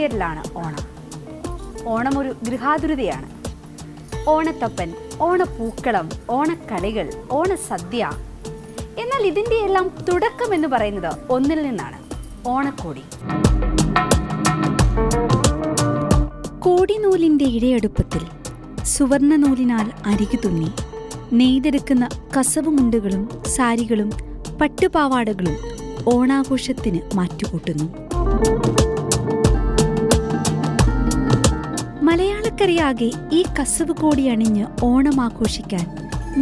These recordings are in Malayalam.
ഒത്തുചേരലാണ് ഓണം. ഓണം ഒരു ഗൃഹാതുരതയാണ്. ഓണത്തപ്പൻ, ഓണപ്പൂക്കളം, ഓണക്കളികൾ, ഓണസദ്യ. എന്നാൽ ഇതിൻ്റെ എല്ലാം തുടക്കം എന്ന് പറയുന്നത് ഒന്നിൽ നിന്നാണ്: ഓണക്കോടി. കോടിനൂലിൻ്റെ ഇഴയടുപ്പത്തിൽ സുവർണ നൂലിനാൽ അരികു തുന്നി നെയ്തെടുക്കുന്ന കസവുമുണ്ടുകളും സാരികളും പട്ടുപാവാടകളും ഓണാഘോഷത്തിന് മാറ്റുകൂട്ടുന്നു. മലയാളക്കരയാകെ ഈ കസവ് കോടി അണിഞ്ഞ് ഓണം ആഘോഷിക്കാൻ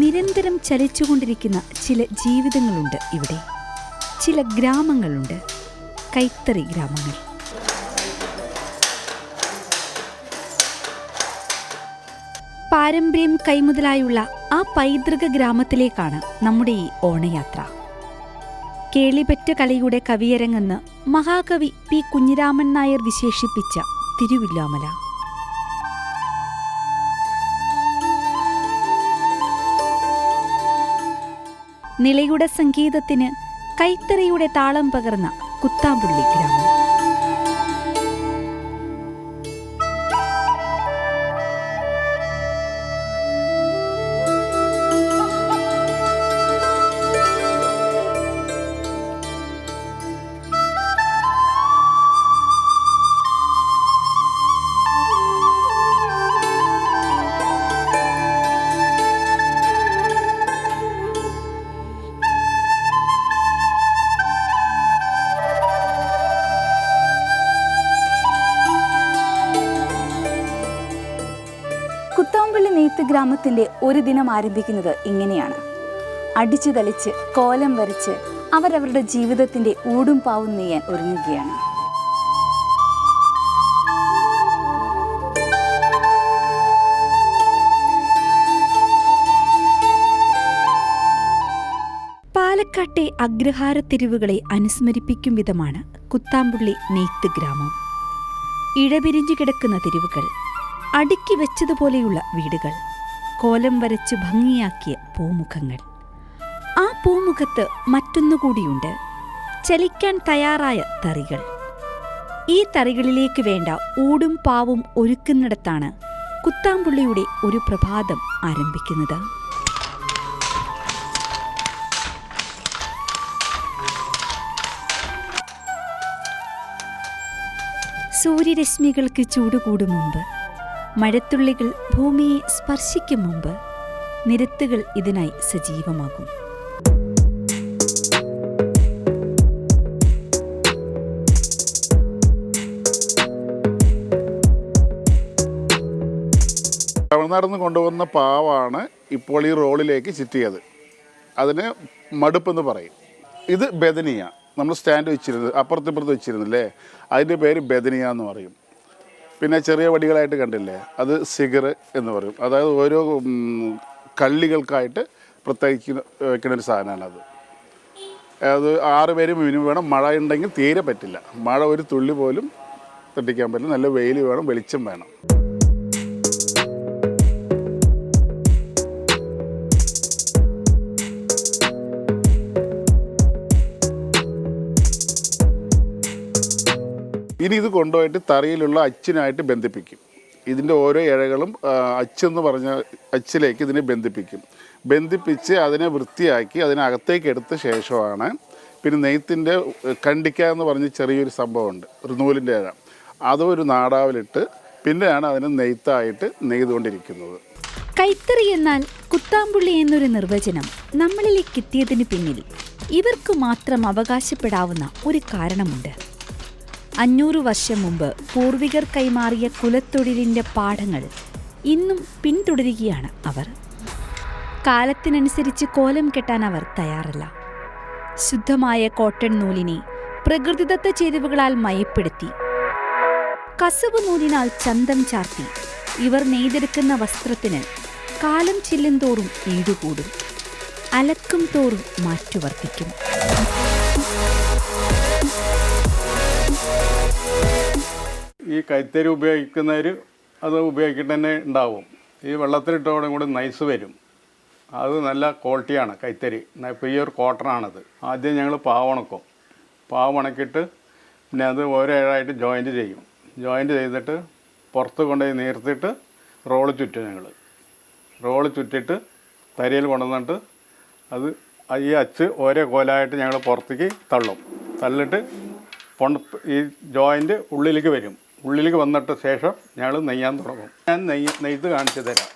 നിരന്തരം ചലിച്ചുകൊണ്ടിരിക്കുന്ന ചില ജീവിതങ്ങളുണ്ട് ഇവിടെ. ചില ഗ്രാമങ്ങളുണ്ട്, കൈത്തറി ഗ്രാമങ്ങൾ. പാരമ്പര്യം കൈമുതലായുള്ള ആ പൈതൃക ഗ്രാമത്തിലേക്കാണ് നമ്മുടെ ഈ ഓണയാത്ര. കേളിപെറ്റ കലയുടെ കവിയരങ്ങെന്ന് മഹാകവി പി കുഞ്ഞിരാമൻ നായർ വിശേഷിപ്പിച്ച തിരുവില്ലാമല. നിളയുടെ സംഗീതത്തിന് കൈത്തറിയുടെ താളം പകർന്ന കുത്താമ്പുള്ളി ഗ്രാമം. കുത്താമ്പള്ളി നെയ്ത്ത് ഗ്രാമത്തിൻ്റെ ഒരു ദിനം ആരംഭിക്കുന്നത് ഇങ്ങനെയാണ്. അടിച്ചു തളിച്ച് കോലം വരച്ച് അവരവരുടെ ജീവിതത്തിൻ്റെ ഊടും പാവും നെയ്യാൻ ഒരുങ്ങുകയാണ്. പാലക്കാട്ടെ അഗ്രഹാര തെരുവുകളെ അനുസ്മരിപ്പിക്കും വിധമാണ് കുത്താമ്പുള്ളി നെയ്ത്ത് ഗ്രാമം. ഇഴപിരിഞ്ഞു കിടക്കുന്ന തെരുവുകൾ, അടുക്കി വെച്ചതുപോലെയുള്ള വീടുകൾ, കോലം വരച്ച് ഭംഗിയാക്കിയ പൂമുഖങ്ങൾ. ആ പൂമുഖത്ത് മറ്റൊന്നുകൂടിയുണ്ട്: ചലിക്കാൻ തയ്യാറായ തറികൾ. ഈ തറികളിലേക്ക് വേണ്ട ഊടും പാവും ഒരുക്കുന്നിടത്താണ് കുത്താമ്പുള്ളിയുടെ ഒരു പ്രഭാതം ആരംഭിക്കുന്നത്. സൂര്യരശ്മികൾക്ക് ചൂടുകൂടും മുമ്പ്, മഴത്തുള്ളികൾ ഭൂമിയെ സ്പർശിക്കും മുമ്പ് നിരത്തുകൾ ഇതിനായി സജീവമാകും. തമിഴ്നാട്ടിൽ നിന്ന് കൊണ്ടുവന്ന പാവാണ് ഇപ്പോൾ ഈ റോളിലേക്ക് ചുറ്റിയത്. അതിന് മടുപ്പെന്ന് പറയും. ഇത് ബദനിയ, നമ്മൾ സ്റ്റാൻഡ് വെച്ചിരുന്നത് അപ്പുറത്തിപ്പുറത്ത് വെച്ചിരുന്നില്ലേ, അതിൻ്റെ പേര് ബദനിയ എന്ന് പറയും. പിന്നെ ചെറിയ വടികളായിട്ട് കണ്ടില്ലേ, അത് സിഗർ എന്ന് പറയും. അതായത് ഓരോ കള്ളികൾക്കായിട്ട് പ്രത്യേകിച്ച് വയ്ക്കുന്നൊരു സാധനമാണത്. അത് 6 പേര് മിനിമം വേണം. മഴ ഉണ്ടെങ്കിൽ തീരെ പറ്റില്ല. മഴ ഒരു തുള്ളി പോലും തട്ടിക്കാൻ പറ്റില്ല. നല്ല വെയിൽ വേണം, വെളിച്ചം വേണം. ഇനി ഇത് കൊണ്ടുപോയിട്ട് തറിയിലുള്ള അച്ചിനായിട്ട് ബന്ധിപ്പിക്കും. ഇതിൻ്റെ ഓരോ ഇഴകളും അച്ചെന്ന് പറഞ്ഞ അച്ചിലേക്ക് ഇതിനെ ബന്ധിപ്പിച്ച് അതിനെ വൃത്തിയാക്കി അതിനകത്തേക്ക് എടുത്ത ശേഷമാണ് പിന്നെ നെയ്ത്തിൻ്റെ കണ്ടിക്ക എന്ന് പറഞ്ഞ് ചെറിയൊരു സംഭവമുണ്ട്, ഒരു നൂലിൻ്റെ ഇഴ. അതും ഒരു നാടാവിലിട്ട് പിന്നെയാണ് അതിനെ നെയ്ത്തായിട്ട് നെയ്തുകൊണ്ടിരിക്കുന്നത്. കൈത്തറി എന്നാൽ കുത്താമ്പുള്ളി എന്നൊരു നിർവചനം നമ്മളിലേക്ക് എത്തിയതിന് പിന്നിൽ ഇവർക്ക് മാത്രം അവകാശപ്പെടാവുന്ന ഒരു കാരണമുണ്ട്. 500 വർഷം മുമ്പ് പൂർവികർ കൈമാറിയ കുലത്തൊഴിലിൻ്റെ പാഠങ്ങൾ ഇന്നും പിന്തുടരുകയാണ് അവർ. കാലത്തിനനുസരിച്ച് കോലം കെട്ടാൻ അവർ തയ്യാറല്ല. ശുദ്ധമായ കോട്ടൺ നൂലിനെ പ്രകൃതിദത്ത ചേരുവകളാൽ മയപ്പെടുത്തി കസവ് നൂലിനാൽ ചന്തം ചാർത്തി ഇവർ നെയ്തെടുക്കുന്ന വസ്ത്രത്തിന് കാലം ചെല്ലും തോറും ഈടുകൂടും, അലക്കും തോറും മാറ്റുവർത്തിക്കും. ഈ കൈത്തറി ഉപയോഗിക്കുന്നവർ അത് ഉപയോഗിച്ചിട്ട് തന്നെ ഉണ്ടാവും. ഈ വെള്ളത്തിലിട്ടോടെ കൂടി നൈസ് വരും. അത് നല്ല ക്വാളിറ്റിയാണ് കൈത്തറി. പ്യുവർ കോട്ടണാണത്. ആദ്യം ഞങ്ങൾ പാവുണക്കും. പാവുണക്കിയിട്ട് പിന്നെ അത് ഓരോ ഇഴായിട്ട് ജോയിൻറ്റ് ചെയ്യും. ജോയിൻറ്റ് ചെയ്തിട്ട് പുറത്ത് കൊണ്ടുപോയി നീർത്തിട്ട് റോള് ചുറ്റും ഞങ്ങൾ റോള് ചുറ്റിട്ട് തരിയിൽ കൊണ്ടുവന്നിട്ട് അത് ഈ അച്ച് ഓരോ കോലായിട്ട് ഞങ്ങൾ പുറത്തേക്ക് തള്ളിട്ട് ഈ ജോയിൻറ്റ് ഉള്ളിലേക്ക് വരും. ഉള്ളിലേക്ക് വന്നിട്ട് ശേഷം ഞങ്ങൾ നെയ്യാൻ തുടങ്ങും. ഞാൻ നെയ്ത്ത് കാണിച്ചു തരാം.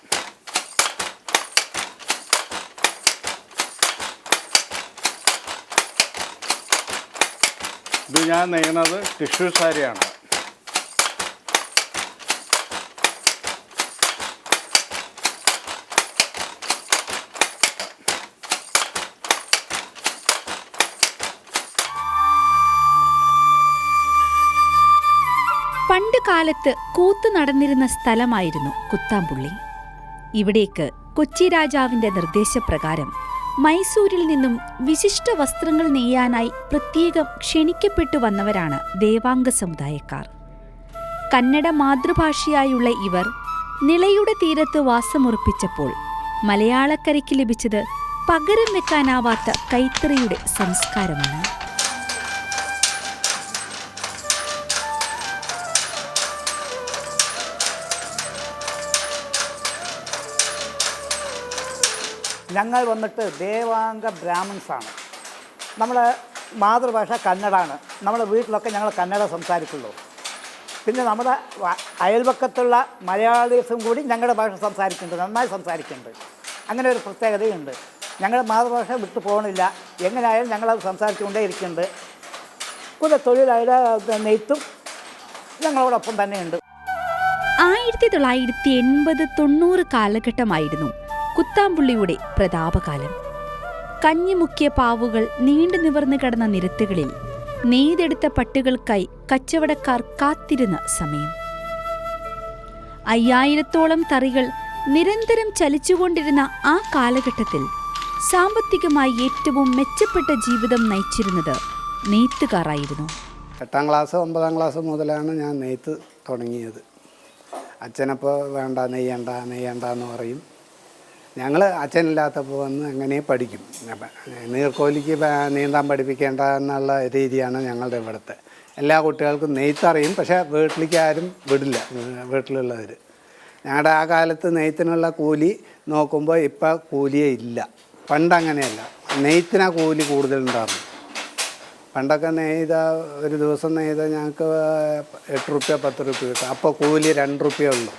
ഇത് ഞാൻ നെയ്യുന്നത് ടിഷ്യൂ സാരിയാണ്. പണ്ട് കാലത്ത് കൂത്ത് നടന്നിരുന്ന സ്ഥലമായിരുന്നു കുത്താമ്പുള്ളി. ഇവിടേക്ക് കൊച്ചി രാജാവിന്റെ നിർദ്ദേശപ്രകാരം മൈസൂരിൽ നിന്നും വിശിഷ്ട വസ്ത്രങ്ങൾ നെയ്യാനായി പ്രത്യേകം ക്ഷണിക്കപ്പെട്ടു വന്നവരാണ് ദേവാംഗ സമുദായക്കാർ. കന്നഡ മാതൃഭാഷയായുള്ള ഇവർ നിളയുടെ തീരത്ത് വാസമുറപ്പിച്ചപ്പോൾ മലയാളക്കരയ്ക്ക് ലഭിച്ചത് പകരം വെക്കാനാവാത്ത കൈത്തറിയുടെ സംസ്കാരമാണ്. ഞങ്ങൾ വന്നിട്ട് ദേവാംഗ ബ്രാഹ്മിൺസാണ്. നമ്മളെ മാതൃഭാഷ കന്നഡാണ്. നമ്മുടെ വീട്ടിലൊക്കെ ഞങ്ങൾ കന്നഡ സംസാരിക്കുള്ളൂ. പിന്നെ നമ്മുടെ അയൽപക്കത്തുള്ള മലയാളീസും കൂടി ഞങ്ങളുടെ ഭാഷ സംസാരിക്കുന്നുണ്ട്, നന്നായി സംസാരിക്കുന്നുണ്ട്. അങ്ങനെ ഒരു പ്രത്യേകതയുണ്ട്. ഞങ്ങളുടെ മാതൃഭാഷ വിട്ടു പോകണില്ല. എങ്ങനെയായാലും ഞങ്ങളത് സംസാരിച്ചുകൊണ്ടേ ഇരിക്കുന്നുണ്ട്. തൊഴിലായ നെയ്ത്തും ഞങ്ങളോടൊപ്പം തന്നെയുണ്ട്. 1980-90 കാലഘട്ടമായിരുന്നു കുത്താമ്പുള്ളിയുടെ പ്രതാപകാലം. കഞ്ഞിമുക്കിയ പാവുകൾ നീണ്ടു നിവർന്നു കിടന്ന നിരത്തുകളിൽ നെയ്തെടുത്ത പട്ടുകൾക്കായി കച്ചവടക്കാർ കാത്തിരുന്ന സമയം. 5000-ഓളം തറികൾ നിരന്തരം ചലിച്ചുകൊണ്ടിരുന്ന ആ കാലഘട്ടത്തിൽ സാമ്പത്തികമായി ഏറ്റവും മെച്ചപ്പെട്ട ജീവിതം നയിച്ചിരുന്നത് നെയ്ത്തുകാരായിരുന്നു. 8ാം ക്ലാസ് 9ാം ക്ലാസ് മുതലാണ് ഞാൻ നെയ്ത്ത് തുടങ്ങിയത്. അച്ഛനപ്പോൾ വേണ്ട നെയ്യണ്ടെന്ന് പറയും. ഞങ്ങൾ അച്ഛനില്ലാത്തപ്പോൾ വന്ന് അങ്ങനെ പഠിക്കും. നീർക്കോലിക്ക് നീന്താൻ പഠിപ്പിക്കേണ്ട എന്നുള്ള രീതിയാണ് ഞങ്ങളുടെ ഇവിടുത്തെ. എല്ലാ കുട്ടികൾക്കും നെയ്ത്തറിയും, പക്ഷേ വീട്ടിലേക്ക് ആരും വിടില്ല, വീട്ടിലുള്ളവർ. ഞങ്ങളുടെ ആ കാലത്ത് നെയ്ത്തിനുള്ള കൂലി നോക്കുമ്പോൾ ഇപ്പം കൂലിയേ ഇല്ല. പണ്ടങ്ങനെയല്ല, നെയ്ത്തിനാ കൂലി കൂടുതലുണ്ടായിരുന്നു. പണ്ടൊക്കെ ഒരു ദിവസം ഞങ്ങൾക്ക് 8 രൂപ 10 രൂപ കിട്ടും. അപ്പോൾ കൂലി 2 രൂപയേ ഉള്ളൂ.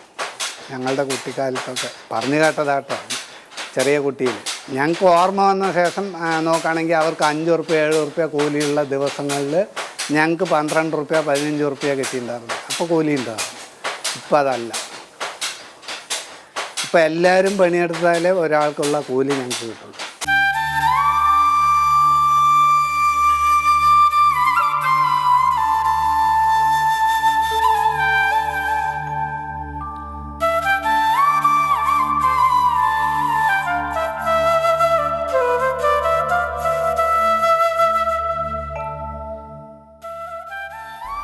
ഞങ്ങളുടെ കുട്ടിക്കാലത്തൊക്കെ പറഞ്ഞു കേട്ടതാട്ടോ, ചെറിയ കുട്ടിയിൽ. ഞങ്ങൾക്ക് ഓർമ്മ വന്ന ശേഷം നോക്കുകയാണെങ്കിൽ അവർക്ക് 5 രൂപ 7 രൂപ കൂലിയുള്ള ദിവസങ്ങളിൽ ഞങ്ങൾക്ക് 12 രൂപ 15 രൂപ കിട്ടിയിട്ടുണ്ടായിരുന്നു. അപ്പോൾ കൂലി ഉണ്ടായിരുന്നു. ഇപ്പം അതല്ല. ഇപ്പം എല്ലാവരും പണിയെടുത്താലേ ഒരാൾക്കുള്ള കൂലി ഞങ്ങൾക്ക് കിട്ടുള്ളൂ.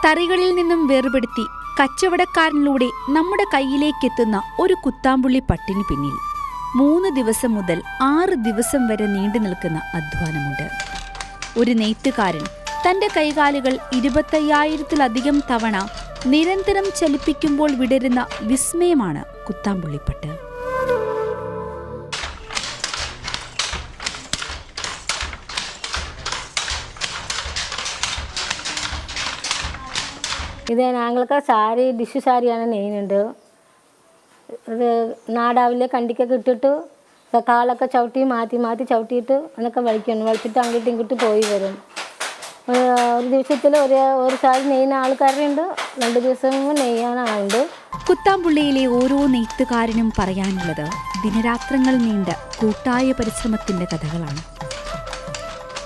തറികളിൽ നിന്നും വേർപെടുത്തി കച്ചവടക്കാരനിലൂടെ നമ്മുടെ കയ്യിലേക്കെത്തുന്ന ഒരു കുത്താമ്പുള്ളി പട്ടിന് പിന്നിൽ 3 ദിവസം മുതൽ 6 ദിവസം വരെ നീണ്ടു നിൽക്കുന്ന അധ്വാനമുണ്ട്. ഒരു നെയ്ത്തുകാരൻ തൻ്റെ കൈകാലുകൾ 25,000-ത്തിലധികം തവണ നിരന്തരം ചലിപ്പിക്കുമ്പോൾ വിടരുന്ന വിസ്മയമാണ് കുത്താമ്പുള്ളിപ്പട്ട്. ഇത് ഞങ്ങൾക്ക് സാരി ഡിഷ് സാരിയാണ് നെയ്യുന്നുണ്ട്. ഇത് നാടാവിലെ കണ്ടിക്കൊക്കെ ഇട്ടിട്ട് കാലൊക്കെ ചവിട്ടി മാറ്റി ചവിട്ടിയിട്ട് എന്നൊക്കെ വലിക്കണം. വലിച്ചിട്ട് അങ്ങോട്ടും ഇങ്ങോട്ടും പോയി വരും. ഒരു ദിവസത്തിൽ ഒരു സാരി നെയ്യുന്ന ആൾക്കാരുണ്ട്, 2 ദിവസം നെയ്യാൻ ആളുണ്ട്. കുത്താമ്പുള്ളിയിലെ ഓരോ നെയ്ത്തുകാരനും പറയാനുള്ളത് ദിനരാത്രങ്ങൾ നീണ്ട കൂട്ടായ പരിശ്രമത്തിൻ്റെ കഥകളാണ്.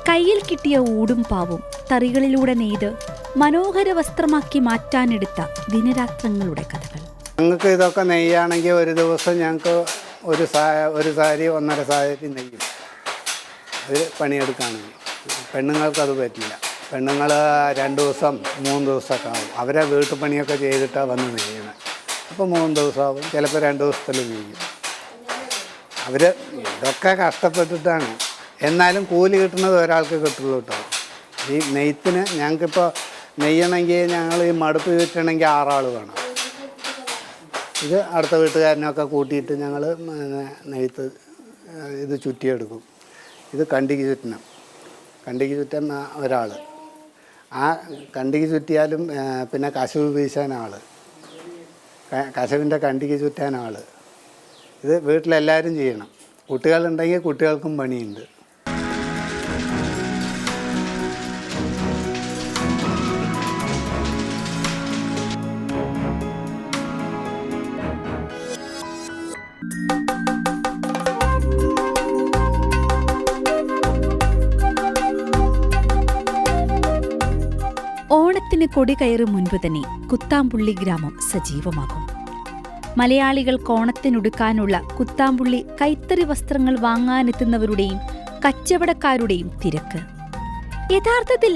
കയ്യിൽ കിട്ടിയ ഊടും പാവും തറികളിലൂടെ നെയ്ത് മനോഹര വസ്ത്രമാക്കി മാറ്റാനെടുത്ത ദിനരാത്രങ്ങളുടെ കഥകൾ. ഞങ്ങൾക്ക് ഇതൊക്കെ നെയ്യാണെങ്കിൽ ഒരു ദിവസം ഞങ്ങൾക്ക് ഒരു സാരി 1.5 സാരി നെയ്യും. അത് പണിയെടുക്കുകയാണെങ്കിൽ പെണ്ണുങ്ങൾക്കത് പറ്റില്ല. പെണ്ണുങ്ങൾ 2 ദിവസം 3 ദിവസമൊക്കെ ആവും. അവരെ വീട്ടുപണിയൊക്കെ ചെയ്തിട്ടാണ് വന്ന് നെയ്യണം. അപ്പോൾ 3 ദിവസമാവും, ചിലപ്പോൾ 2 ദിവസത്തിൽ നെയ്യും. അവർ ഇതൊക്കെ കഷ്ടപ്പെട്ടിട്ടാണ്. എന്നാലും കൂലി കിട്ടുന്നത് ഒരാൾക്ക് കിട്ടുള്ളൂ കേട്ടോ. ഈ നെയ്ത്തിന് ഞങ്ങൾക്കിപ്പോൾ നെയ്യണമെങ്കിൽ ഞങ്ങൾ ഈ മടുപ്പ് ചുറ്റണമെങ്കിൽ 6 ആൾ വേണം. ഇത് അടുത്ത വീട്ടുകാരനൊക്കെ കൂട്ടിയിട്ട് ഞങ്ങൾ നെയ്ത്ത് ഇത് ചുറ്റിയെടുക്കും. ഇത് കണ്ടിക്ക് ചുറ്റണം. കണ്ടിക്ക് ചുറ്റാൻ ഒരാൾ, ആ കണ്ടിക്ക് ചുറ്റിയാലും പിന്നെ കശവ് വീശാൻ ആൾ, കശവിൻ്റെ കണ്ടിക്ക് ചുറ്റാൻ ആൾ. ഇത് വീട്ടിലെല്ലാവരും ചെയ്യണം. കുട്ടികളുണ്ടെങ്കിൽ കുട്ടികൾക്കും പണിയുണ്ട്. ഓണത്തിന് കൊടി കയറും മുൻപ് തന്നെ കുത്താംപുള്ളി ഗ്രാമം സജീവമാകും. മലയാളികൾക്ക് ഓണത്തിനുടുക്കാനുള്ള കുത്താംപുള്ളി കൈത്തറി വസ്ത്രങ്ങൾ വാങ്ങാനെത്തുന്നവരുടെയും കച്ചവടക്കാരുടെയും തിരക്ക്. യഥാർത്ഥത്തിൽ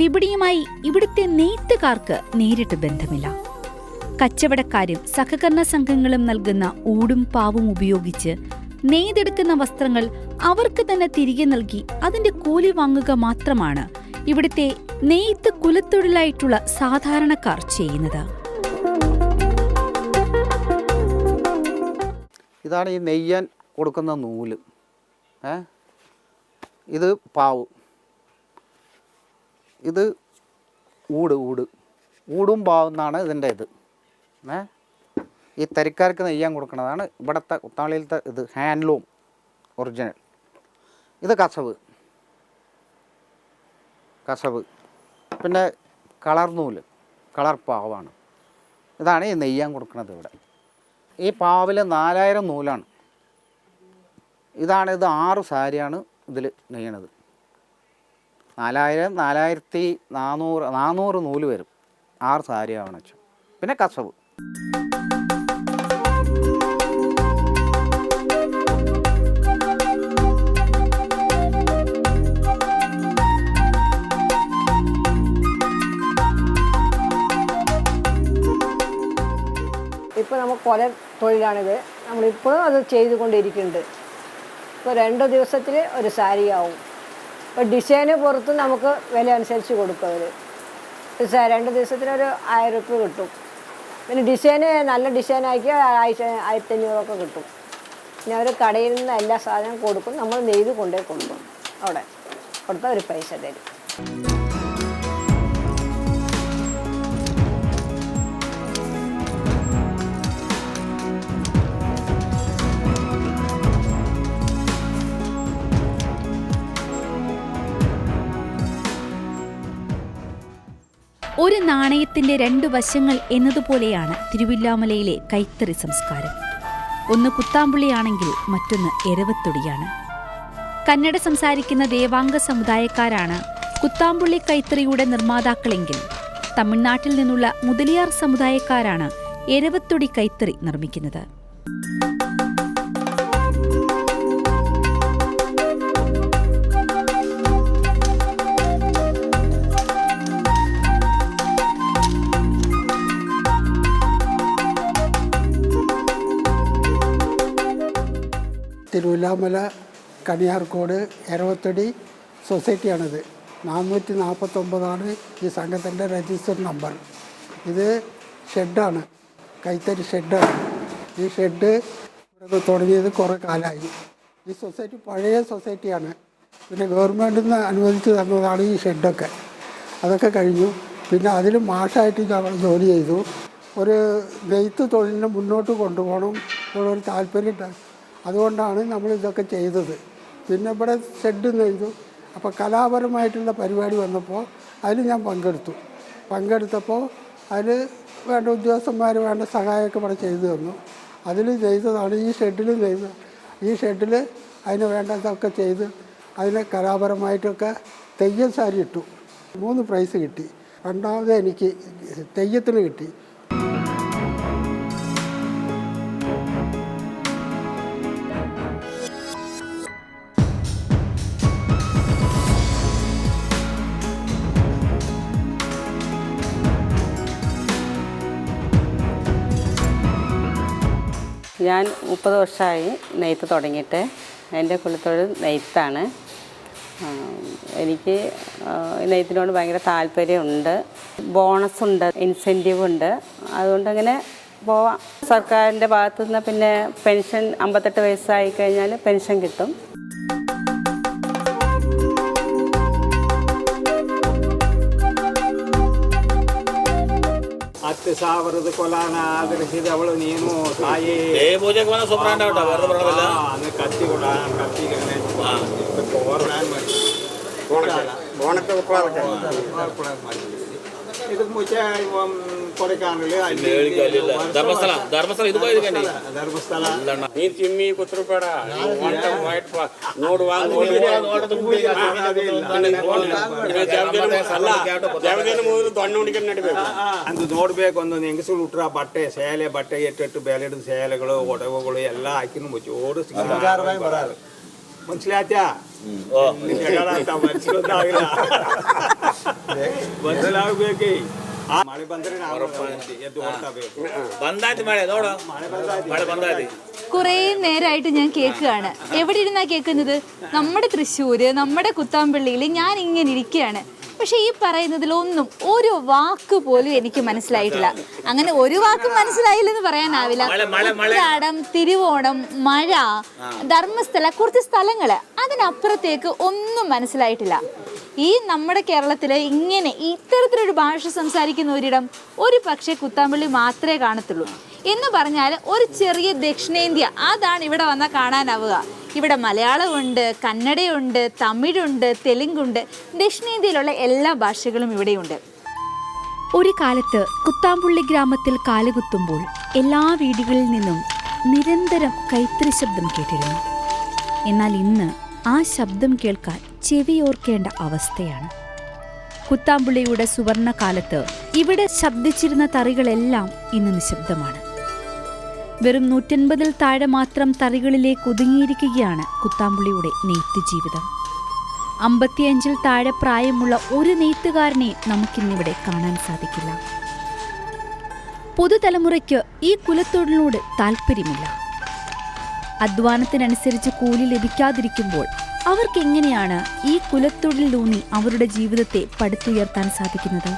വിപണിയുമായി ഇവിടുത്തെ നെയ്ത്തുകാർക്ക് നേരിട്ട് ബന്ധമില്ല. കച്ചവടക്കാരും സഹകരണ സംഘങ്ങളും നൽകുന്ന ഊടും പാവും ഉപയോഗിച്ച് നെയ്തെടുക്കുന്ന വസ്ത്രങ്ങൾ അവർക്ക് തന്നെ തിരികെ നൽകി അതിന്റെ കൂലി വാങ്ങുക മാത്രമാണ് ഇവിടുത്തെ നെയ്ത്ത് കുലത്തൊഴിലായിട്ടുള്ള സാധാരണക്കാർ ചെയ്യുന്നത്. ഇതാണ് ഈ നെയ്യാൻ കൊടുക്കുന്ന നൂല്. ഇത് പാവ്, ഇത് ഊടും പാവും എന്നാണ് ഇതിൻ്റെ ഇത്. ഈ തരിക്കാർക്ക് നെയ്യാൻ കൊടുക്കുന്നതാണ് ഇവിടുത്തെ കുത്താളിയിലത്തെ ഇത് ഹാൻഡ്ലൂം ഒറിജിനൽ. ഇത് കസവ്, പിന്നെ കളർ നൂല്, കളർ പാവാണ്. ഇതാണ് ഈ നെയ്യാൻ കൊടുക്കുന്നത് ഇവിടെ. ഈ പാവിൽ 4000 നൂലാണ്. ഇത് 6 സാരിയാണ് ഇതിൽ നെയ്യണത്. 4000, 4400 നൂല് വരും. 6 സാരിയാവണം വെച്ചാൽ. പിന്നെ കസവ്. ഇപ്പോൾ നമുക്ക് കൊല തൊഴിലാണിത്. നമ്മളിപ്പോഴും അത് ചെയ്തുകൊണ്ടിരിക്കുന്നുണ്ട്. ഇപ്പോൾ 2 ദിവസത്തിൽ ഒരു സാരിയാവും. ഇപ്പോൾ ഡിസൈന് പുറത്ത് നമുക്ക് വില അനുസരിച്ച് കൊടുക്കും അവർ. 2 ദിവസത്തിനൊരു 1000 രൂപ കിട്ടും. പിന്നെ ഡിസൈന് നല്ല ഡിസൈനാക്കിയാൽ 1500 കിട്ടും. പിന്നെ അവർ കടയിൽ നിന്ന് എല്ലാ സാധനവും കൊടുക്കും. നമ്മൾ നെയ്ത് കൊണ്ടുപോയി കൊടുക്കും. അവിടെ കൊടുത്താൽ ഒരു പൈസ തരും. ഒരു നാണയത്തിന്റെ 2 വശങ്ങൾ എന്നതുപോലെയാണ് തിരുവില്ലാമലയിലെ കൈത്തറി സംസ്കാരം. ഒന്ന് കുത്താംപുള്ളിയാണെങ്കിൽ മറ്റൊന്ന് എരവത്തൊടിയാണ്. കന്നഡ സംസാരിക്കുന്ന ദേവാംഗ സമുദായക്കാരാണ് കുത്താംപുള്ളി കൈത്തറിയുടെ നിർമ്മാതാക്കളെങ്കിൽ തമിഴ്നാട്ടിൽ നിന്നുള്ള മുതലിയാർ സമുദായക്കാരാണ് എരവത്തൊടി കൈത്തറി നിർമ്മിക്കുന്നത്. തിരുവില്ലാമല കണിയാർക്കോട് എരവത്തൊടി സൊസൈറ്റിയാണിത്. 449 ഈ സംഘത്തിൻ്റെ രജിസ്റ്റർ നമ്പർ. ഇത് ഷെഡാണ്, കൈത്തറി ഷെഡാണ്. ഈ ഷെഡ് ഇവിടെ തുടങ്ങിയത് കുറേ കാലമായി. ഈ സൊസൈറ്റി പഴയ സൊസൈറ്റിയാണ്. പിന്നെ ഗവൺമെൻറ്റിൽ നിന്ന് അനുവദിച്ച് തന്നതാണ് ഈ ഷെഡൊക്കെ. അതൊക്കെ കഴിഞ്ഞു. പിന്നെ അതിൽ മാഷായിട്ട് ജോലി ചെയ്തു. ഒരു നെയ്ത്ത് തൊഴിലിനെ മുന്നോട്ട് കൊണ്ടുപോകണം എന്നുള്ളൊരു താല്പര്യം. അതുകൊണ്ടാണ് നമ്മൾ ഇതൊക്കെ ചെയ്തത്. പിന്നെ ഇവിടെ ഷെഡ് നെയ്തു. അപ്പോൾ കലാപരമായിട്ടുള്ള പരിപാടി വന്നപ്പോൾ അതിൽ ഞാൻ പങ്കെടുത്തപ്പോൾ അതിൽ വേണ്ട ഉദ്യോഗസ്ഥന്മാർ വേണ്ട സഹായമൊക്കെ ഇവിടെ ചെയ്തു തന്നു. അതിൽ ചെയ്തതാണ് ഈ ഷെഡിൽ നെയ്ത്. ഈ ഷെഡിൽ അതിന് വേണ്ടതൊക്കെ ചെയ്ത് അതിന് കലാപരമായിട്ടൊക്കെ തെയ്യം സാരി ഇട്ടു. 3 പ്രൈസ് കിട്ടി. രണ്ടാമത് എനിക്ക് തെയ്യത്തിന് കിട്ടി. ഞാൻ 30 വർഷമായി നെയ്ത്ത് തുടങ്ങിയിട്ട്. എൻ്റെ കുലത്തൊഴിൽ നെയ്ത്താണ്. എനിക്ക് നെയ്ത്തിനോട് ഭയങ്കര താല്പര്യമുണ്ട്. ബോണസ് ഉണ്ട്, ഇൻസെൻറ്റീവ് ഉണ്ട്. അതുകൊണ്ടങ്ങനെ പോവാം. സർക്കാരിൻ്റെ ഭാഗത്തു നിന്ന് പിന്നെ പെൻഷൻ 58 വയസ്സായി കഴിഞ്ഞാൽ പെൻഷൻ കിട്ടും. ಹತ್ತು ಸಾವಿರದ ಕೊಲಾನ ಆಧರಿಸಿದವಳು ನೀನು ತಾಯಿ ಕತ್ತಿ ಕೂಡ ಕತ್ತಿಗೆ ಇದಕ್ಕೆ ಮುಂಚೆ ಕೊಡೆಕಾನಲ್ ಧರ್ಮಸ್ಥಳ ನೀನ್ ಚಿಮ್ಮಿ ಕೂತ್ರುಬೇಡ ನೋಡುವ ದೊಣ್ಣೆ ಹುಡುಗಿ ನಡಿಬೇಕು ಅಂದು ನೋಡ್ಬೇಕು. ಒಂದೊಂದು ಹೆಂಗಸರು ಹುಟ್ರ ಬಟ್ಟೆ ಸೇಲೆ ಬಟ್ಟೆ ಎಟ್ಟು ಬೇಲೆಡ್ ಸೇಲೆಗಳು ಒಡವೆಗಳು ಎಲ್ಲ ಹಾಕಿನ ಮುಚ್ಚೋಡು ಬರೋದು മനസ്സിലാച്ചാ മനസ്സിലാಗಬೇಕೇ മഴ ಬಂದ್ರೆ ಎದ್ದು ಓಡ್ತಬೇಕು. ಬಂದಾಯ್ತು ಮಳೆ ನೋಡು, മഴ ಬಂದಾಯ್ತು. കുറേ നേരമായിട്ട് ഞാൻ കേൾക്കുകയാണ്. എവിടെ ഇരുന്നാ കേൾക്കുന്നത്? നമ്മുടെ തൃശ്ശൂര്, നമ്മുടെ കുത്താമ്പള്ളിയിൽ ഞാൻ ഇങ്ങനെ ഇരിക്കുകയാണ്. പക്ഷെ ഈ പറയുന്നതിലൊന്നും ഒരു വാക്ക് പോലും എനിക്ക് മനസ്സിലായിട്ടില്ല. അങ്ങനെ ഒരു വാക്കും മനസ്സിലായില്ലെന്ന് പറയാനാവില്ല. ഉത്രാടം, തിരുവോണം, മഴ, ധർമ്മസ്ഥല, കുറച്ച് സ്ഥലങ്ങള്, അതിനപ്പുറത്തേക്ക് ഒന്നും മനസ്സിലായിട്ടില്ല. ഈ നമ്മുടെ കേരളത്തില് ഇങ്ങനെ ഇത്തരത്തിലൊരു ഭാഷ സംസാരിക്കുന്ന ഒരിടം ഒരു പക്ഷേ കുത്താമ്പള്ളി മാത്രമേ കാണത്തുള്ളൂ. എന്ന് പറഞ്ഞാൽ ഒരു ചെറിയ ദക്ഷിണേന്ത്യ, അതാണ് ഇവിടെ വന്നാൽ കാണാനാവുക. ഇവിടെ മലയാളമുണ്ട്, കന്നഡയുണ്ട്, തമിഴുണ്ട്, തെലുങ്കുണ്ട്, ദക്ഷിണേന്ത്യയിലുള്ള എല്ലാ ഭാഷകളും ഇവിടെയുണ്ട്. ഒരു കാലത്ത് കുത്താമ്പുള്ളി ഗ്രാമത്തിൽ കാലുകുത്തുമ്പോൾ എല്ലാ വീടുകളിൽ നിന്നും നിരന്തരം കൈത്തറി ശബ്ദം കേട്ടിരുന്നു. എന്നാൽ ഇന്ന് ആ ശബ്ദം കേൾക്കാൻ ചെവിയോർക്കേണ്ട അവസ്ഥയാണ്. കുത്താമ്പുള്ളിയുടെ സുവർണകാലത്ത് ഇവിടെ ശബ്ദിച്ചിരുന്ന തറികളെല്ലാം ഇന്ന് നിശബ്ദമാണ്. വെറും 150 താഴെ മാത്രം തറികളിലേക്ക് ഒതുങ്ങിയിരിക്കുകയാണ് കുത്താമ്പുള്ളിയുടെ നെയ്ത്ത് ജീവിതം. 55 താഴെ പ്രായമുള്ള ഒരു നെയ്ത്തുകാരനെ നമുക്കിന്നിവിടെ കാണാൻ സാധിക്കില്ല. പുതുതലമുറയ്ക്ക് ഈ കുലത്തൊഴിലിനോട് താല്പര്യമില്ല. അധ്വാനത്തിനനുസരിച്ച് കൂലി ലഭിക്കാതിരിക്കുമ്പോൾ അവർക്കെങ്ങനെയാണ് ഈ കുലത്തൊഴിലൂന്നി അവരുടെ ജീവിതത്തെ പടുത്തുയർത്താൻ സാധിക്കുന്നത്?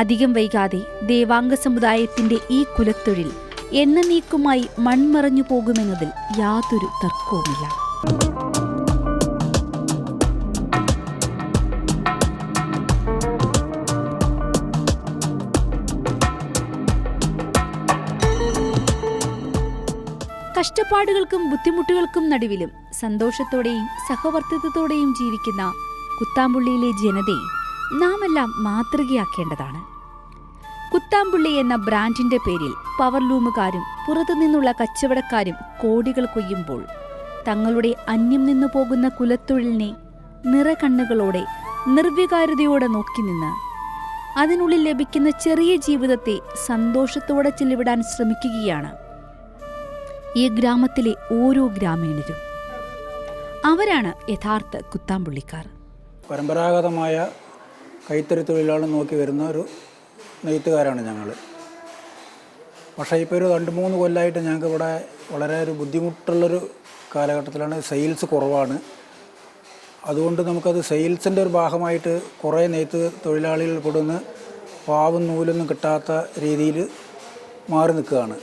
അധികം വൈകാതെ ദേവാംഗ സമുദായത്തിന്റെ ഈ കുലത്തൊഴിൽ എന്നേക്കുമായി മൺമറഞ്ഞു പോകുമെന്നതിൽ യാതൊരു തർക്കവുമില്ല. കഷ്ടപ്പാടുകൾക്കും ബുദ്ധിമുട്ടുകൾക്കും നടുവിലും സന്തോഷത്തോടെയും സഹവർത്തിത്വത്തോടെയും ജീവിക്കുന്ന കുത്താമ്പുള്ളിയിലെ ജനതയെ നാമെല്ലാം മാതൃകയാക്കേണ്ടതാണ്. കുത്താമ്പുള്ളി എന്ന ബ്രാൻഡിന്റെ പേരിൽ പവർലൂമുകാരും പുറത്തുനിന്നുള്ള കച്ചവടക്കാരും കോടികൾ കൊയ്യുമ്പോൾ തങ്ങളുടെ അന്യം നിന്നു പോകുന്ന കുലത്തൊഴിലിനെ നിറകണ്ണുകളോടെ നിർവികാരതയോടെ നോക്കി നിന്ന് അതിനുള്ളിൽ ലഭിക്കുന്ന ചെറിയ ജീവിതത്തെ സന്തോഷത്തോടെ ചെലവിടാൻ ശ്രമിക്കുകയാണ് ഈ ഗ്രാമത്തിലെ ഓരോ ഗ്രാമീണരും. അവരാണ് യഥാർത്ഥ കുത്താമ്പുള്ളിക്കാർ. പരമ്പരാഗതമായ കൈത്തറി തൊഴിലാണ് നോക്കി വരുന്ന ഒരു നെയ്ത്തുകാരാണ് ഞങ്ങൾ. പക്ഷേ ഇപ്പോൾ ഒരു 2-3 കൊല്ലമായിട്ട് ഞങ്ങൾക്ക് ഇവിടെ വളരെ ഒരു ബുദ്ധിമുട്ടുള്ളൊരു കാലഘട്ടത്തിലാണ്. സെയിൽസ് കുറവാണ്. അതുകൊണ്ട് നമുക്കത് സെയിൽസിൻ്റെ ഒരു ഭാഗമായിട്ട് കുറേ നെയ്ത്ത് തൊഴിലാളികൾ കൊടുന്ന് പാവും നൂലൊന്നും കിട്ടാത്ത രീതിയിൽ മാറി നിൽക്കുകയാണ്.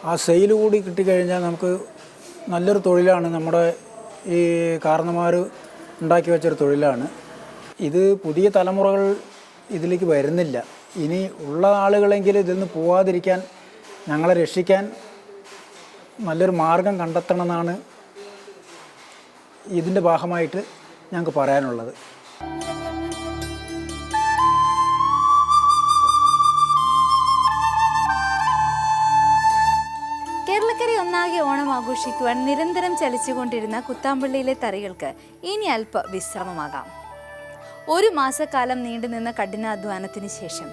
ആ സെയിൽ കൂടി കിട്ടിക്കഴിഞ്ഞാൽ നമുക്ക് നല്ലൊരു തൊഴിലാണ്. നമ്മുടെ ഈ കാരണന്മാർ ഉണ്ടാക്കി വെച്ചൊരു തൊഴിലാണ് ഇത്. പുതിയ തലമുറകൾ ഇതിലേക്ക് വരുന്നില്ല. ഇനി ഉള്ള ആളുകളെങ്കിലും ഇതിൽ നിന്ന് പോവാതിരിക്കാൻ, ഞങ്ങളെ രക്ഷിക്കാൻ നല്ലൊരു മാർഗം കണ്ടെത്തണമെന്നാണ് ഇതിൻ്റെ ഭാഗമായിട്ട് ഞങ്ങൾക്ക് പറയാനുള്ളത്. കേരളക്കരെ ഒന്നാകെ ഓണം ആഘോഷിക്കുവാൻ നിരന്തരം ചലിച്ചുകൊണ്ടിരുന്ന കുത്താമ്പള്ളിയിലെ തറികൾക്ക് ഇനി അല്പ വിശ്രമമാകാം. 1 മാസക്കാലം നീണ്ടുനിന്ന കഠിനാധ്വാനത്തിന് ശേഷം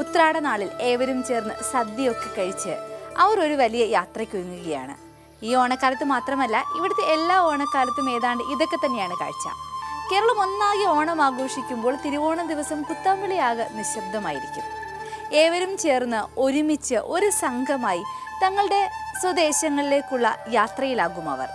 ഉത്രാട നാളിൽ ഏവരും ചേർന്ന് സദ്യയൊക്കെ കഴിച്ച് അവർ ഒരു വലിയ യാത്രയ്ക്കൊരുങ്ങുകയാണ്. ഈ ഓണക്കാലത്ത് മാത്രമല്ല, ഇവിടുത്തെ എല്ലാ ഓണക്കാലത്തും ഏതാണ്ട് ഇതൊക്കെ തന്നെയാണ് കാഴ്ച. കേരളം ഒന്നാകെ ഓണം ആഘോഷിക്കുമ്പോൾ തിരുവോണം ദിവസം കുത്താമ്പള്ളിയാകെ നിശബ്ദമായിരിക്കും. ഏവരും ചേർന്ന് ഒരുമിച്ച് ഒരു സംഘമായി തങ്ങളുടെ സ്വദേശങ്ങളിലേക്കുള്ള യാത്രയിലാകും അവർ.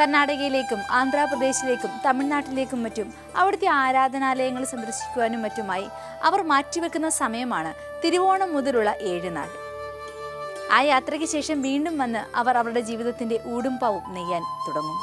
കർണാടകയിലേക്കും ആന്ധ്രാപ്രദേശിലേക്കും തമിഴ്നാട്ടിലേക്കും മറ്റും അവിടുത്തെ ആരാധനാലയങ്ങൾ സന്ദർശിക്കുവാനും മറ്റുമായി അവർ മാറ്റിവെക്കുന്ന സമയമാണ് തിരുവോണം മുതലുള്ള 7 നാൾ. ആ യാത്രയ്ക്ക് ശേഷം വീണ്ടും വന്ന് അവർ അവരുടെ ജീവിതത്തിന്റെ ഊടും പാവും നെയ്യാൻ തുടങ്ങും.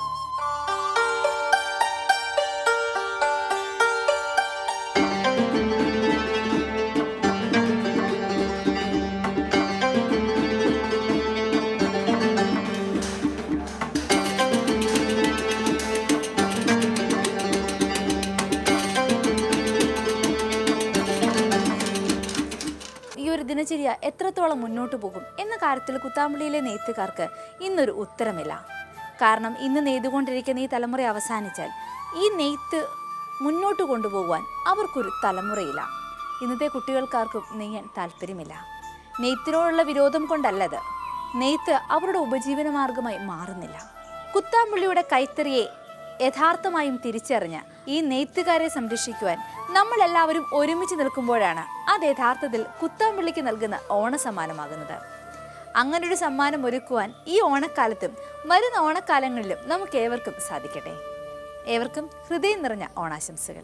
ദിനചര്യ എത്രത്തോളം മുന്നോട്ട് പോകും എന്ന കാര്യത്തിൽ കുത്താമ്പള്ളിയിലെ നെയ്ത്തുകാർക്ക് ഇന്നൊരു ഉത്തരമില്ല. കാരണം ഇന്ന് നെയ്തുകൊണ്ടിരിക്കുന്ന ഈ തലമുറ അവസാനിച്ചാൽ ഈ നെയ്ത്ത് മുന്നോട്ട് കൊണ്ടുപോകുവാൻ അവർക്കൊരു തലമുറയില്ല. ഇന്നത്തെ കുട്ടികൾക്കാർക്കും നെയ്യാൻ താല്പര്യമില്ല. നെയ്ത്തിനോടുള്ള വിരോധം കൊണ്ടല്ലത്, നെയ്ത്ത് അവരുടെ ഉപജീവന മാർഗമായി മാറുന്നില്ല. കുത്താമ്പള്ളിയുടെ കൈത്തറിയെ യഥാർത്ഥമായും തിരിച്ചറിഞ്ഞ് ഈ നെയ്ത്തുകാരെ സംരക്ഷിക്കുവാൻ നമ്മളെല്ലാവരും ഒരുമിച്ച് നിൽക്കുമ്പോഴാണ് അത് യഥാർത്ഥത്തിൽ കുത്താമ്പള്ളിക്ക് നൽകുന്ന ഓണസമ്മാനമാകുന്നത്. അങ്ങനൊരു സമ്മാനം ഒരുക്കുവാൻ ഈ ഓണക്കാലത്തും വരുന്ന ഓണക്കാലങ്ങളിലും നമുക്ക് ഏവർക്കും സാധിക്കട്ടെ. ഏവർക്കും ഹൃദയം നിറഞ്ഞ ഓണാശംസകൾ.